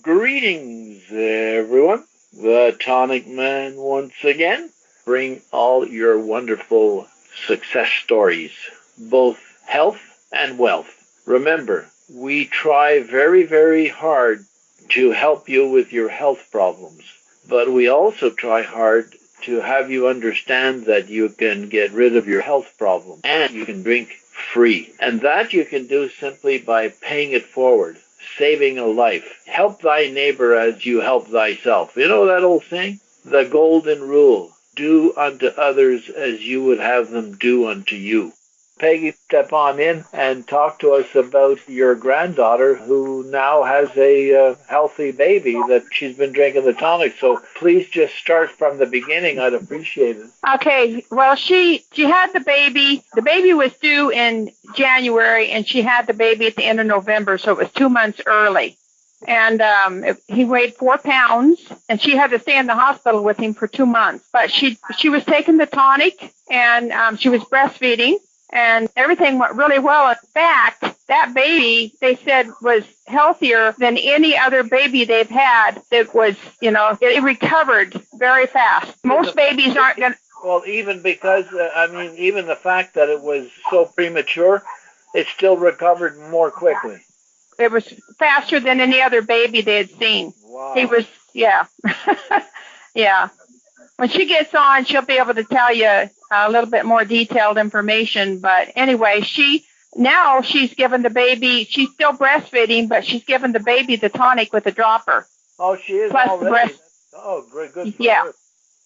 Greetings, everyone. The Tonic Man once again. Bring all your wonderful success stories, both health and wealth. Remember, we try very, very hard to help you with your health problems, but we also try hard to have you understand that you can get rid of your health problem and you can drink free. And that you can do simply by paying it forward. Saving a life. Help thy neighbor as you help thyself. You know that old saying? The golden rule. Do unto others as you would have them do unto you. Peggy, step on in and talk to us about your granddaughter who now has a healthy baby that she's been drinking the tonic. So please just start from the beginning. I'd appreciate it. Okay. Well, she had the baby. The baby was due in January, and she had the baby at the end of November, so it was 2 months early. And he weighed 4 pounds, and she had to stay in the hospital with him for 2 months. But she was taking the tonic, and she was breastfeeding. And everything went really well. In fact, that baby, they said, was healthier than any other baby they've had. It was, it recovered very fast. Most babies aren't going to. Well, even because, even the fact that it was so premature, it still recovered more quickly. It was faster than any other baby they had seen. Wow. He was, yeah. Yeah. When she gets on, she'll be able to tell you a little bit more detailed information. But anyway, she's given the baby, she's still breastfeeding, but she's given the baby the tonic with a dropper. Oh, she is Plus already? Oh, great, good for yeah. her.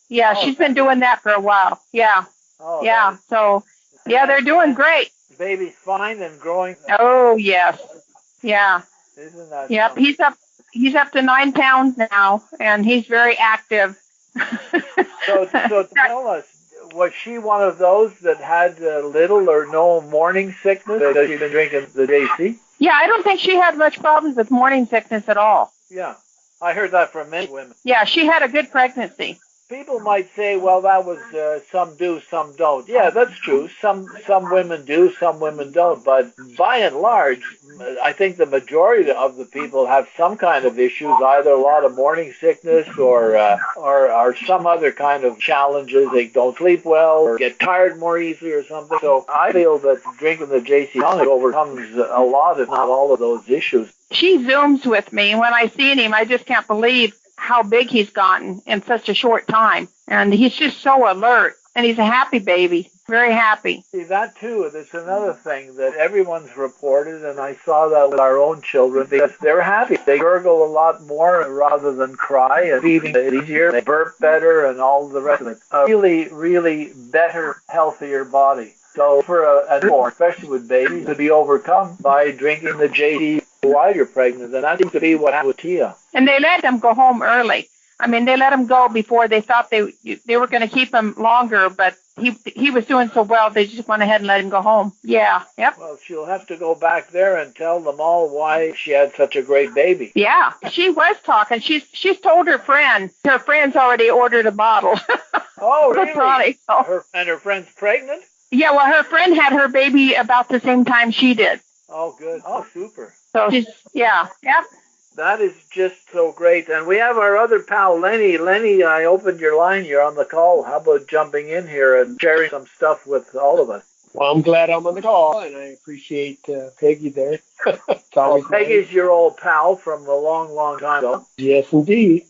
Yeah, she's been doing that for a while. Yeah. Oh, yeah, so, yeah, they're doing great. Baby's fine and growing? Oh, yes. Yeah. Isn't that Yep, something? he's up to 9 pounds now, and he's very active. So tell us, was she one of those that had little or no morning sickness because she's been drinking the JC? Yeah, I don't think she had much problems with morning sickness at all. Yeah, I heard that from many women. Yeah, she had a good pregnancy. People might say, well, that was some do, some don't. Yeah, that's true. Some women do, some women don't. But by and large, I think the majority of the people have some kind of issues, either a lot of morning sickness or some other kind of challenges. They don't sleep well or get tired more easily or something. So I feel that drinking the JC Tonic overcomes a lot, if not all, of those issues. She Zooms with me. When I see him, I just can't believe how big he's gotten in such a short time. And he's just so alert. And he's a happy baby. Very happy. See, that too, that's another thing that everyone's reported, and I saw that with our own children, because they're happy. They gurgle a lot more rather than cry, and breathing is easier, they burp better, and all the rest of it. A really, really better, healthier body. So for a newborn, especially with babies, to be overcome by drinking the JD while you're pregnant, and that seems to be what happened with Tia. And they let them go home early. I mean, they let him go before they thought they were going to keep him longer, but he was doing so well, they just went ahead and let him go home. Yeah, yep. Well, she'll have to go back there and tell them all why she had such a great baby. Yeah, she was talking. She's told her friend. Her friend's already ordered a bottle. Oh, really? Oh. And her friend's pregnant? Yeah, well, her friend had her baby about the same time she did. Oh, good. Oh, super. So she's, yeah, yep. That is just so great. And we have our other pal, Lenny. Lenny, I opened your line. You're on the call. How about jumping in here and sharing some stuff with all of us? Well, I'm glad I'm on the call, and I appreciate Peggy there. Peggy's nice. Your old pal from a long, long time ago. Yes, indeed.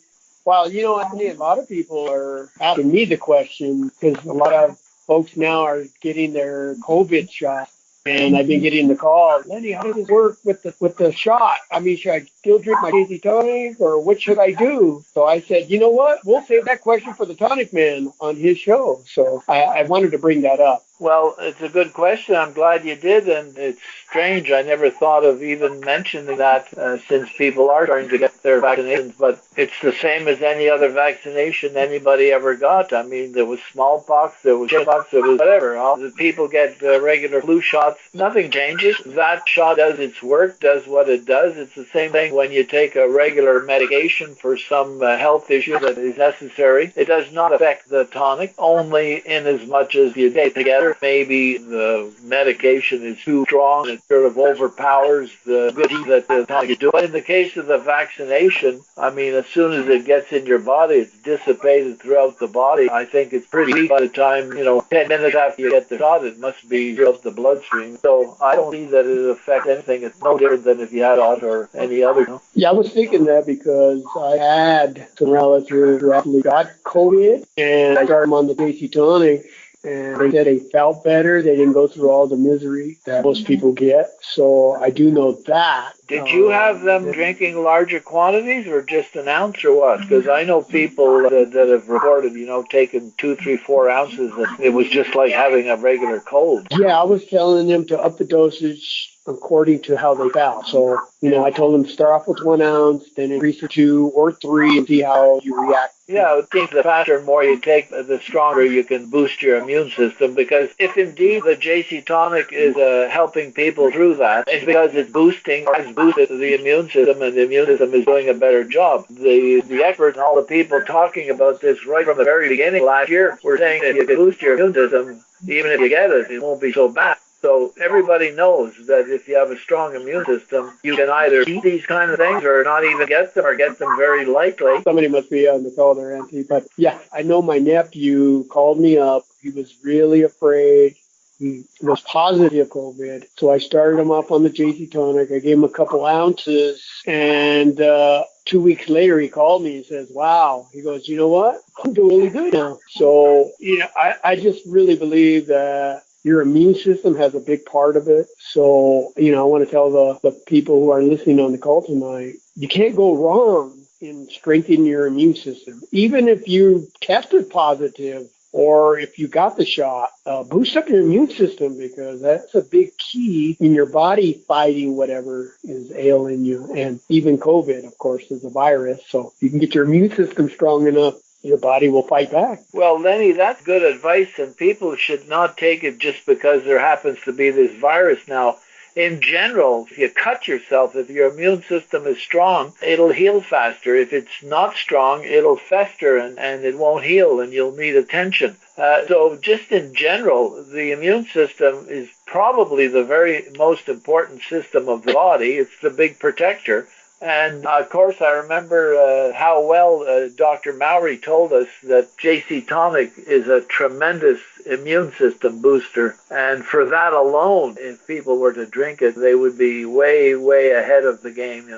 Well, I think a lot of people are asking me the question because a lot of folks now are getting their COVID shot. And I've been getting the call, Lenny, how does it work with the shot? I mean, should I still drink my JC Tonic, or what should I do? So I said, you know what? We'll save that question for the Tonic Man on his show. So I wanted to bring that up. Well, it's a good question. I'm glad you did, and it's strange. I never thought of even mentioning that since people are starting to get their vaccinations, but it's the same as any other vaccination anybody ever got. I mean, there was smallpox, there was chickenpox, there was whatever. All the people get regular flu shots. Nothing changes. That shot does its work, does what it does. It's the same thing when you take a regular medication for some health issue that is necessary. It does not affect the tonic, only in as much as you take together whether maybe the medication is too strong, it sort of overpowers the good that the tonic is doing. But in the case of the vaccination, I mean, as soon as it gets in your body, it's dissipated throughout the body. I think it's pretty weak by the time, 10 minutes after you get the shot, it must be throughout the bloodstream. So I don't see that it affects anything. It's no different than if you had it or any other. Yeah, I was thinking that because I had some relatives who actually got COVID, and I started them on the JC Tonic, and they said they felt better. They didn't go through all the misery that most people get. So I do know that. Did you have them drinking larger quantities or just an ounce or what? Because I know people that have reported, taking 2, 3, 4 ounces, and it was just like having a regular cold. Yeah, I was telling them to up the dosage according to how they felt. So, I told them to start off with 1 ounce, then increase it to 2 or 3 and see how you react. Yeah, I think the faster and more you take, the stronger you can boost your immune system. Because if indeed the JC Tonic is helping people through that, it's because it's has boosted the immune system, and the immune system is doing a better job. The experts and all the people talking about this right from the very beginning last year were saying that if you can boost your immune system, even if you get it, it won't be so bad. So everybody knows that if you have a strong immune system, you can either eat these kind of things or not even get them, or get them very lightly. Somebody must be on the call there, Auntie. But yeah, I know my nephew called me up. He was really afraid. He was positive COVID. So I started him up on the JC Tonic. I gave him a couple ounces. And 2 weeks later, he called me and says, wow. He goes, you know what? I'm doing really good now. So, I just really believe that your immune system has a big part of it. So, I want to tell the people who are listening on the call tonight, you can't go wrong in strengthening your immune system. Even if you tested positive or if you got the shot, boost up your immune system, because that's a big key in your body fighting whatever is ailing you. And even COVID, of course, is a virus. So you can get your immune system strong enough, your body will fight back. Well, Lenny, that's good advice, and people should not take it just because there happens to be this virus now. In general, if you cut yourself, if your immune system is strong, it'll heal faster. If it's not strong, it'll fester and it won't heal, and you'll need attention. So just in general, the immune system is probably the very most important system of the body. It's the big protector. And, of course, I remember how well Dr. Mowry told us that JC Tonic is a tremendous immune system booster. And for that alone, if people were to drink it, they would be way, way ahead of the game,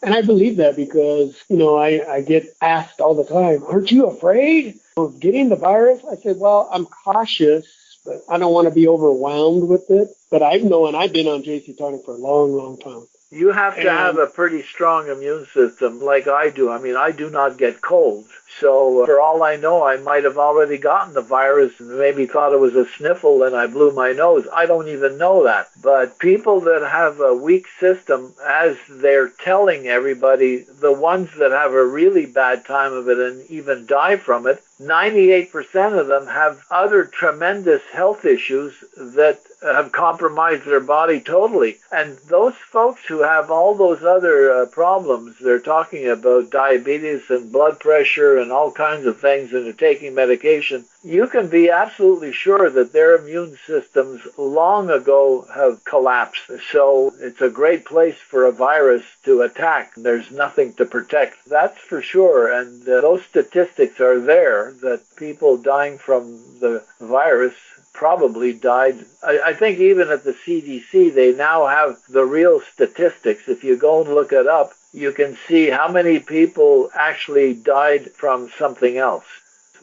And I believe that because, I get asked all the time, aren't you afraid of getting the virus? I said, well, I'm cautious, but I don't want to be overwhelmed with it. But I've been on JC Tonic for a long, long time. You have to have a pretty strong immune system like I do. I mean, I do not get colds. So for all I know, I might have already gotten the virus and maybe thought it was a sniffle and I blew my nose. I don't even know that. But people that have a weak system, as they're telling everybody, the ones that have a really bad time of it and even die from it, 98% of them have other tremendous health issues that have compromised their body totally. And those folks who have all those other problems, they're talking about diabetes and blood pressure and all kinds of things, and they're taking medication, you can be absolutely sure that their immune systems long ago have collapsed. So it's a great place for a virus to attack. There's nothing to protect. That's for sure. And those statistics are there, that people dying from the virus probably died. I think even at the CDC, they now have the real statistics. If you go and look it up, you can see how many people actually died from something else.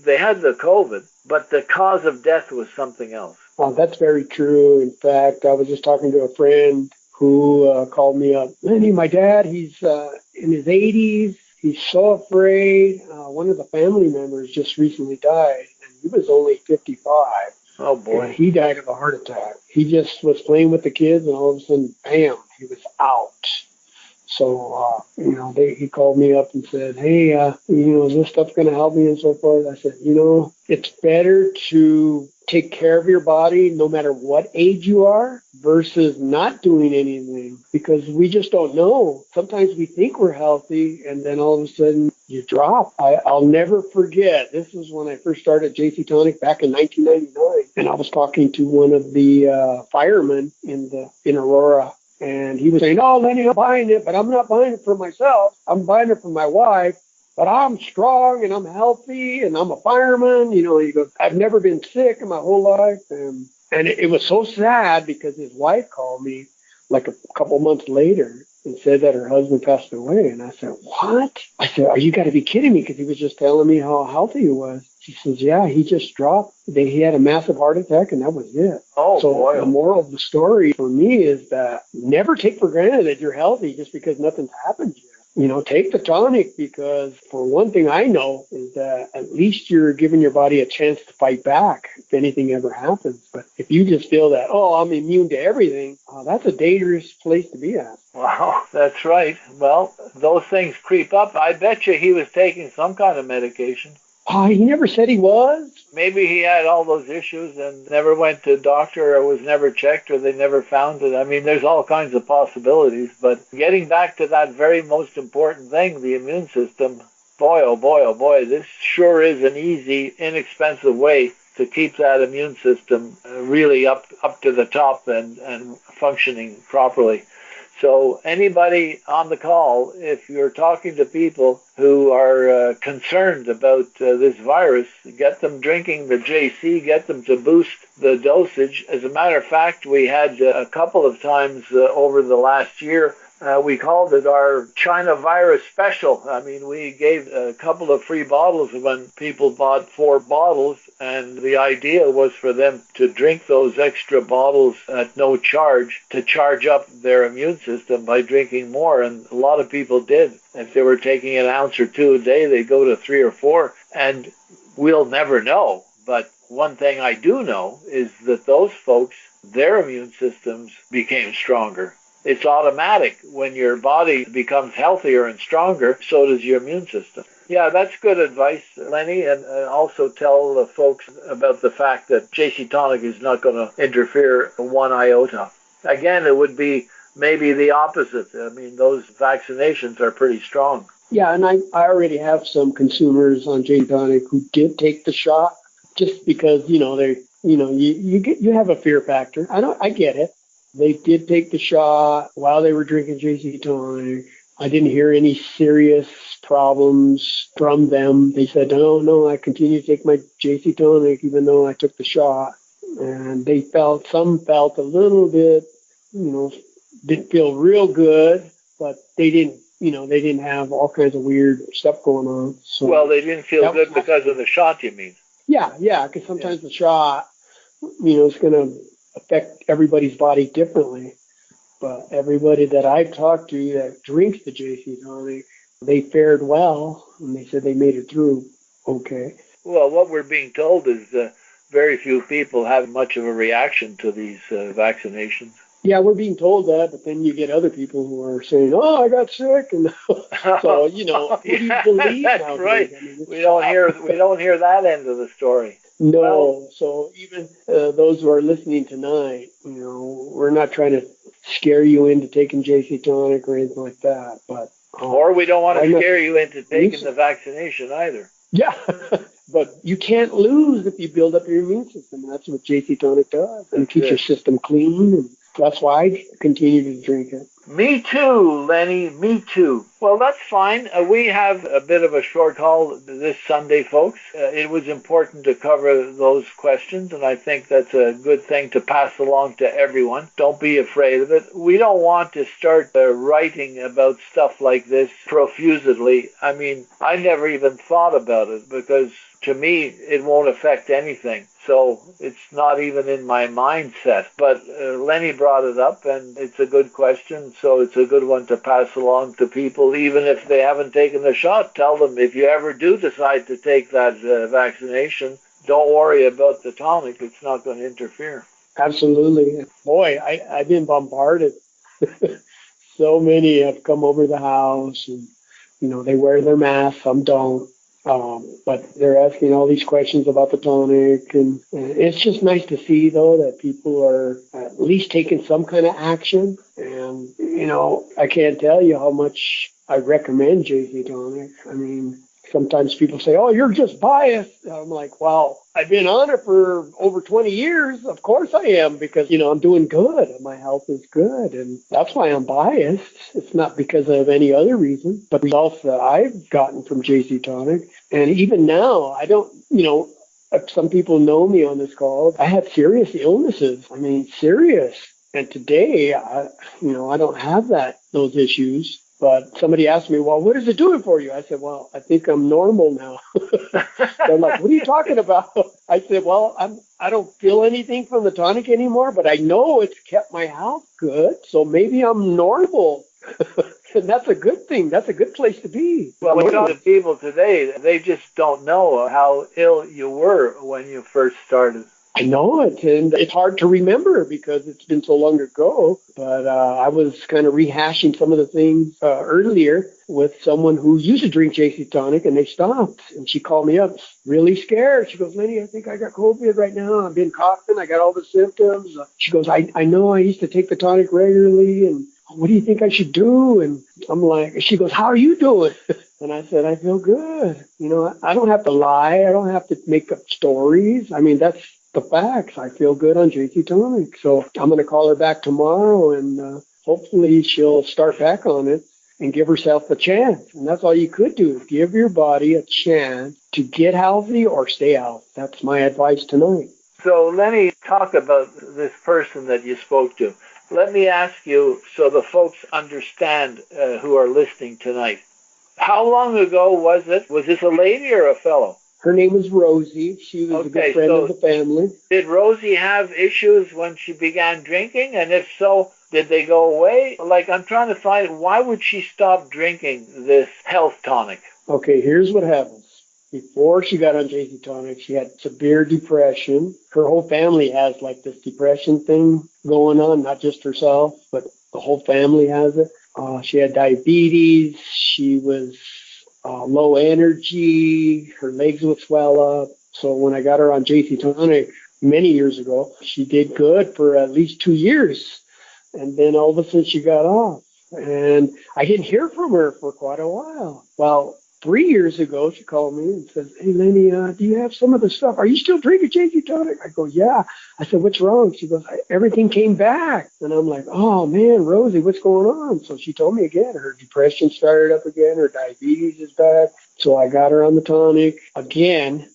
They had the COVID, but the cause of death was something else. Well, that's very true. In fact, I was just talking to a friend who called me up. Lenny, my dad, he's in his 80s. He's so afraid. One of the family members just recently died, and he was only 55. Oh, boy. And he died of a heart attack. He just was playing with the kids, and all of a sudden, bam, he was out. So, he called me up and said, hey, is this stuff going to help me and so forth? I said, it's better to take care of your body no matter what age you are versus not doing anything, because we just don't know. Sometimes we think we're healthy and then all of a sudden you drop. I'll never forget. This was when I first started JC Tonic back in 1999. And I was talking to one of the firemen in Aurora. And he was saying, oh, Lenny, I'm buying it, but I'm not buying it for myself. I'm buying it for my wife. But I'm strong and I'm healthy and I'm a fireman. He goes, I've never been sick in my whole life. And it was so sad because his wife called me like a couple months later and said that her husband passed away. And I said, what? I said, you got to be kidding me, because he was just telling me how healthy he was. She says, yeah, he just dropped. He had a massive heart attack, and that was it. Oh, so boy. The moral of the story for me is that never take for granted that you're healthy just because nothing's happened to you. Take the tonic, because for one thing I know is that at least you're giving your body a chance to fight back if anything ever happens. But if you just feel that, I'm immune to everything, that's a dangerous place to be at. Wow, that's right. Well, those things creep up. I bet you he was taking some kind of medication. He never said he was. Maybe he had all those issues and never went to a doctor, or was never checked, or they never found it. I mean, there's all kinds of possibilities. But getting back to that very most important thing, the immune system, boy, oh boy, oh boy, this sure is an easy, inexpensive way to keep that immune system really up to the top and functioning properly. So anybody on the call, if you're talking to people who are concerned about this virus, get them drinking the JC, get them to boost the dosage. As a matter of fact, we had a couple of times over the last year, we called it our China virus special. I mean, we gave a couple of free bottles when people bought 4 bottles, and the idea was for them to drink those extra bottles at no charge to charge up their immune system by drinking more. And a lot of people did. If they were taking an ounce or 2 a day, they'd go to 3 or 4. And we'll never know. But one thing I do know is that those folks, their immune systems became stronger. It's automatic. When your body becomes healthier and stronger, so does your immune system. Yeah, that's good advice, Lenny. And also tell the folks about the fact that JC Tonic is not going to interfere one iota. Again, it would be maybe the opposite. I mean, those vaccinations are pretty strong. Yeah, and I already have some consumers on JC Tonic who did take the shot just because, you have a fear factor. I get it. They did take the shot while they were drinking JC Tonic. I didn't hear any serious problems from them. They said, no, I continue to take my JC Tonic even though I took the shot. And some felt a little bit, didn't feel real good, but they didn't have all kinds of weird stuff going on. So well, they didn't feel good because of the shot, you mean? Yeah, because sometimes the shot, it's going to affect everybody's body differently. But everybody that I've talked to that drinks the JC Tonic, they fared well, and they said they made it through okay. Well, what we're being told is very few people have much of a reaction to these vaccinations. Yeah, we're being told that, but then you get other people who are saying, I got sick. And so, who do you believe That's nowadays? right. I mean, we don't hear that end of the story. No, well, so even those who are listening tonight, we're not trying to scare you into taking JC Tonic or anything like that. But or we don't want to scare you into taking the vaccination either. Yeah, but you can't lose if you build up your immune system. And that's what JC Tonic does. And it keeps your system clean. And that's why I continue to drink it. Me too, Lenny. Me too. Well, that's fine. We have a bit of a short call this Sunday, folks. It was important to cover those questions, and I think that's a good thing to pass along to everyone. Don't be afraid of it. We don't want to start writing about stuff like this profusely. I mean, I never even thought about it because to me, it won't affect anything. So it's not even in my mindset. But Lenny brought it up, and it's a good question. So it's a good one to pass along to people, even if they haven't taken the shot. Tell them, if you ever do decide to take that vaccination, don't worry about the tonic. It's not going to interfere. Absolutely. Boy, I've been bombarded So many have come over the house, and they wear their masks. Some don't. But they're asking all these questions about the tonic, and it's just nice to see, though, that people are at least taking some kind of action. And, I can't tell you how much I recommend JC Tonic. I mean, sometimes people say, oh, you're just biased. I'm like, well, I've been on it for over 20 years. Of course I am, because, I'm doing good. My health is good. And that's why I'm biased. It's not because of any other reason, but results that I've gotten from JC Tonic. And even now, I don't, some people know me on this call. I had serious illnesses. I mean, serious. And today, I don't have those issues. But somebody asked me, well, what is it doing for you? I said, well, I think I'm normal now. They're like, what are you talking about? I said, well, I don't feel anything from the tonic anymore, but I know it's kept my health good. So maybe I'm normal. And that's a good thing. That's a good place to be. Well, we talk to people today, they just don't know how ill you were when you first started. I know it, and it's hard to remember because it's been so long ago, but I was kind of rehashing some of the things earlier with someone who used to drink JC Tonic, and they stopped, and she called me up really scared. She goes, Lenny, I think I got COVID right now. I've been coughing. I got all the symptoms. She goes, I know I used to take the tonic regularly, and what do you think I should do? And I'm like, she goes, how are you doing? And I said, I feel good. I don't have to lie. I don't have to make up stories. I mean, that's the facts. I feel good on JC Tonic. So I'm going to call her back tomorrow, and hopefully she'll start back on it and give herself a chance. And that's all you could do, is give your body a chance to get healthy or stay out. That's my advice tonight. So Lenny, talk about this person that you spoke to. Let me ask you, so the folks understand who are listening tonight. How long ago was it? Was this a lady or a fellow? Her name is Rosie. She was a good friend of the family. Did Rosie have issues when she began drinking? And if so, did they go away? Like, I'm trying to find, why would she stop drinking this health tonic? Okay, here's what happens. Before she got on JC Tonic, she had severe depression. Her whole family has like this depression thing going on, not just herself, but the whole family has it. She had diabetes. She was low energy. Her legs would swell up. So when I got her on JC Tonic many years ago, she did good for at least 2 years. And then all of a sudden she got off. And I didn't hear from her for quite a while. Well, 3 years ago, she called me and said, hey, Lenny, do you have some of the stuff? Are you still drinking JC Tonic? I go, yeah. I said, what's wrong? She goes, everything came back. And I'm like, oh, man, Rosie, what's going on? So she told me again, her depression started up again. Her diabetes is back. So I got her on the tonic again.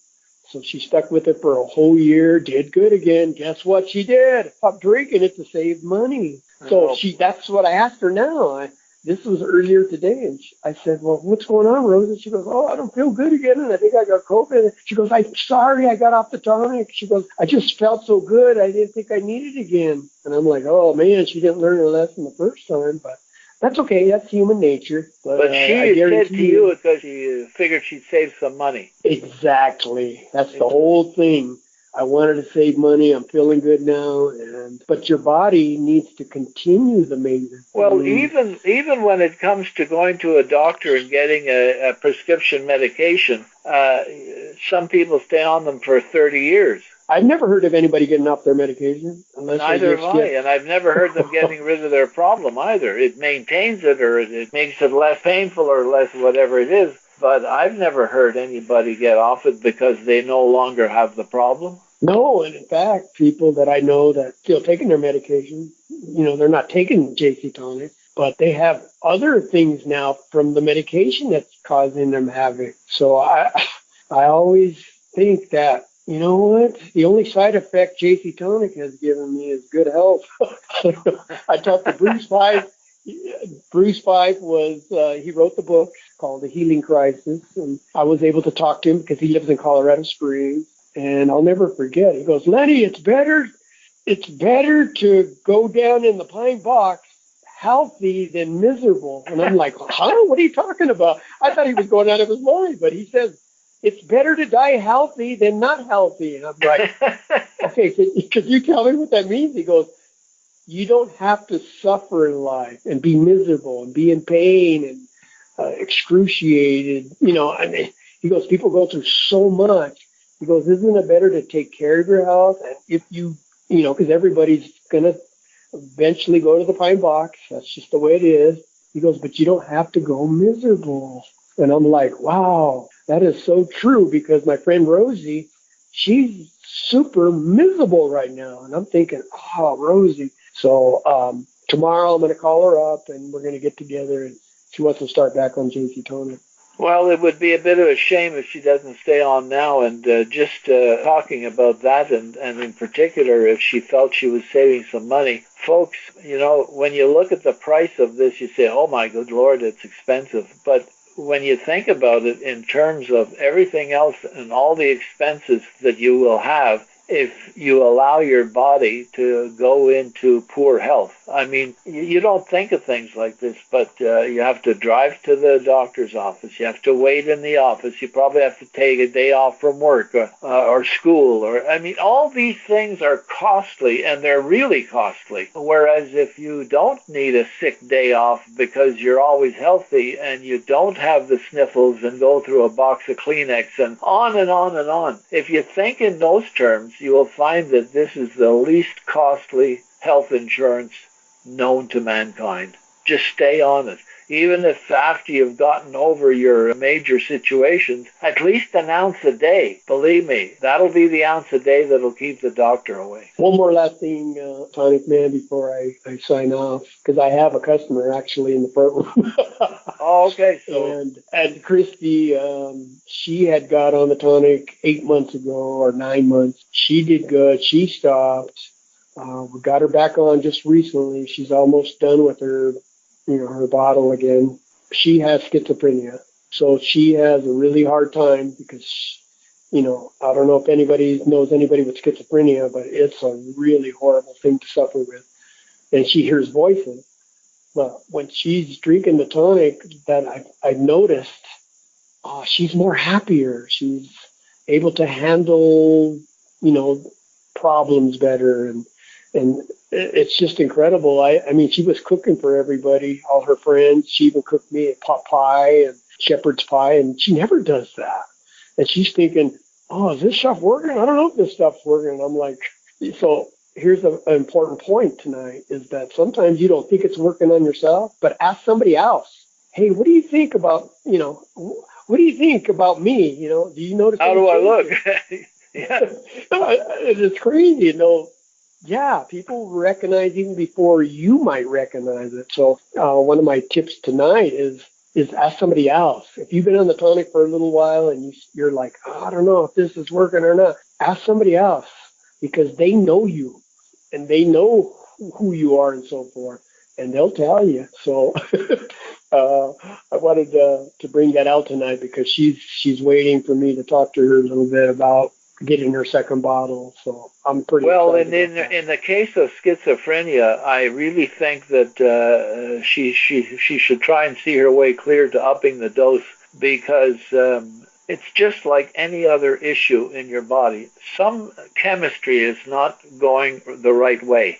So she stuck with it for a whole year, did good again. Guess what she did? Stopped drinking it to save money. So that's what I asked her now. This was earlier today, and I said, well, what's going on, Rose? And she goes, oh, I don't feel good again, and I think I got COVID. She goes, I'm sorry I got off the tonic. She goes, I just felt so good, I didn't think I needed it again. And I'm like, oh, man, she didn't learn her lesson the first time, but that's okay. That's human nature. But she said to you because she figured she'd save some money. Exactly. That's the whole thing. I wanted to save money. I'm feeling good now, but your body needs to continue the maintenance. Well, even when it comes to going to a doctor and getting a prescription medication, some people stay on them for 30 years. I've never heard of anybody getting off their medication. Neither have I, and I've never heard them getting rid of their problem either. It maintains it, or it makes it less painful, or less whatever it is. But I've never heard anybody get off it because they no longer have the problem. No, and in fact, people that I know that still taking their medication, they're not taking JC Tonic, but they have other things now from the medication that's causing them havoc. So I always think that, you know what, the only side effect JC Tonic has given me is good health. I talked to Bruce Fife. Bruce Fife he wrote the book called The Healing Crisis, and I was able to talk to him because he lives in Colorado Springs. And I'll never forget. He goes, Lenny, it's better to go down in the pine box healthy than miserable. And I'm like, huh? What are you talking about? I thought he was going out of his mind, but he says, it's better to die healthy than not healthy. And I'm like, okay, could you tell me what that means? He goes, you don't have to suffer in life and be miserable and be in pain and excruciated. I mean, he goes, people go through so much. He goes, isn't it better to take care of your health? And if because everybody's going to eventually go to the pine box. That's just the way it is. He goes, but you don't have to go miserable. And I'm like, wow, that is so true, because my friend Rosie, she's super miserable right now. And I'm thinking, oh, Rosie. So tomorrow I'm going to call her up and we're going to get together, and she wants to start back on JC Tonic. Well, it would be a bit of a shame if she doesn't stay on now. And just talking about that, and in particular, if she felt she was saving some money. Folks, when you look at the price of this, you say, oh my good Lord, it's expensive. But when you think about it in terms of everything else and all the expenses that you will have if you allow your body to go into poor health. I mean, you don't think of things like this, but you have to drive to the doctor's office. You have to wait in the office. You probably have to take a day off from work or school. All these things are costly, and they're really costly. Whereas if you don't need a sick day off because you're always healthy and you don't have the sniffles and go through a box of Kleenex and on and on and on. If you think in those terms, you will find that this is the least costly health insurance known to mankind. Just stay on it. Even if after you've gotten over your major situations, at least an ounce a day. Believe me, that'll be the ounce a day that'll keep the doctor away. One more last thing, Tonic Man, before I sign off, because I have a customer actually in the front room. Oh, okay. So. And Christy, she had got on the tonic 8 months ago or 9 months. She did good. She stopped. We got her back on just recently. She's almost done with her bottle again. She has schizophrenia. So she has a really hard time because, I don't know if anybody knows anybody with schizophrenia, but it's a really horrible thing to suffer with. And she hears voices. But when she's drinking the tonic, that I've noticed, she's more happier. She's able to handle, problems better. And it's just incredible. I mean, she was cooking for everybody, all her friends. She even cooked me a pot pie and shepherd's pie, and she never does that. And she's thinking, oh, is this stuff working? I don't know if this stuff's working. And I'm like, so here's an important point tonight, is that sometimes you don't think it's working on yourself, but ask somebody else. Hey, what do you think about, what do you think about me? Do you notice? How do I look? Yeah. It's crazy, Yeah, people recognize even before you might recognize it. So one of my tips tonight is ask somebody else. If you've been on the tonic for a little while and you're like, I don't know if this is working or not, ask somebody else, because they know you and they know who you are and so forth, and they'll tell you. So I wanted to bring that out tonight because she's waiting for me to talk to her a little bit about getting her second bottle. So I'm pretty excited. Well, in the case of schizophrenia, I really think that she should try and see her way clear to upping the dose, because it's just like any other issue in your body. Some chemistry is not going the right way.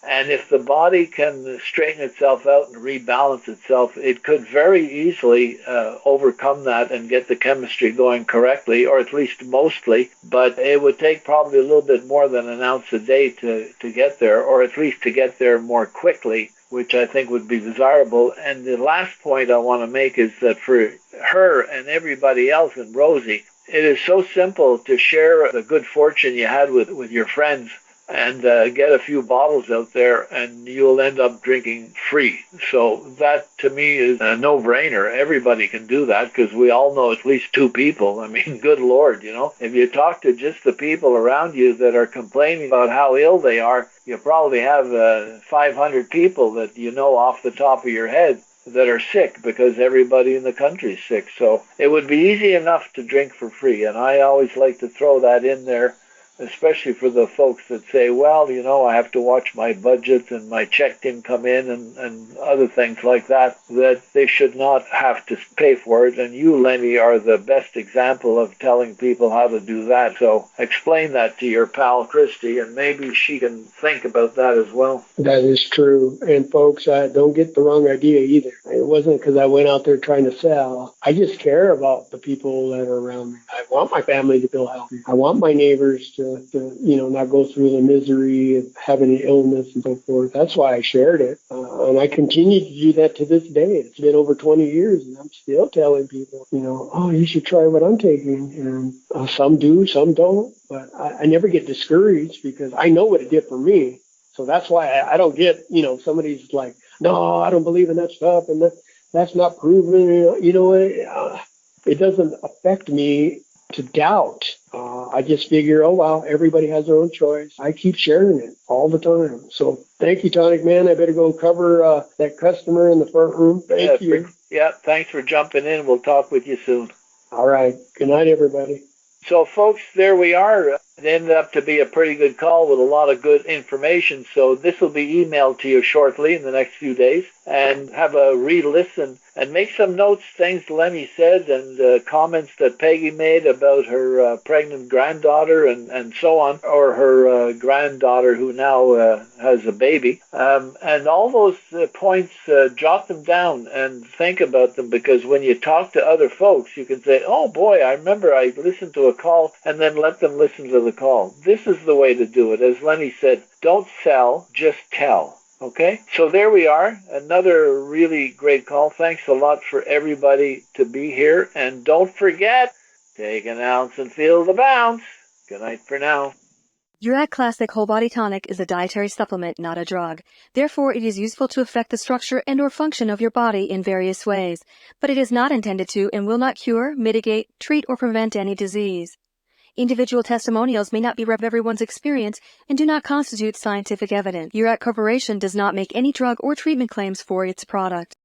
And if the body can straighten itself out and rebalance itself, it could very easily overcome that and get the chemistry going correctly, or at least mostly. But it would take probably a little bit more than an ounce a day to get there, or at least to get there more quickly, which I think would be desirable. And the last point I want to make is that for her and everybody else, and Rosie, it is so simple to share the good fortune you had with your friends and get a few bottles out there, and you'll end up drinking free. So that, to me, is a no-brainer. Everybody can do that, because we all know at least two people. I mean, good Lord, if you talk to just the people around you that are complaining about how ill they are, you probably have 500 people that you know off the top of your head that are sick, because everybody in the country is sick. So it would be easy enough to drink for free, and I always like to throw that in there especially for the folks that say, well, I have to watch my budget and my check didn't come in and other things like that, that they should not have to pay for it. And you, Lenny, are the best example of telling people how to do that. So explain that to your pal, Christy, and maybe she can think about that as well. That is true. And folks, don't get the wrong idea either. It wasn't because I went out there trying to sell. I just care about the people that are around me. I want my family to feel healthy. I want my neighbors to not go through the misery of having an illness and so forth. That's why I shared it. And I continue to do that to this day. It's been over 20 years and I'm still telling people, oh, you should try what I'm taking. And some do, some don't. But I never get discouraged because I know what it did for me. So that's why I don't get, somebody's like, no, I don't believe in that stuff. And that's not proven. It doesn't affect me to doubt. I just figure, oh, wow, everybody has their own choice. I keep sharing it all the time. So thank you, Tonic Man. I better go cover that customer in the front room. Thank you. Yeah, thanks for jumping in. We'll talk with you soon. All right. Good night, everybody. So, folks, there we are. It ended up to be a pretty good call with a lot of good information. So this will be emailed to you shortly in the next few days. And have a re-listen and make some notes, things Lenny said, and comments that Peggy made about her pregnant granddaughter and so on, or her granddaughter who now has a baby. And all those points, jot them down and think about them, because when you talk to other folks, you can say, oh boy, I remember I listened to a call, and then let them listen to the call. This is the way to do it. As Lenny said, don't sell, just tell. Okay, so there we are. Another really great call. Thanks a lot for everybody to be here. And don't forget, take an ounce and feel the bounce. Good night for now. Urac Classic Whole Body Tonic is a dietary supplement, not a drug. Therefore, it is useful to affect the structure and/or function of your body in various ways. But it is not intended to and will not cure, mitigate, treat, or prevent any disease. Individual testimonials may not be of everyone's experience and do not constitute scientific evidence. Urac Corporation does not make any drug or treatment claims for its product.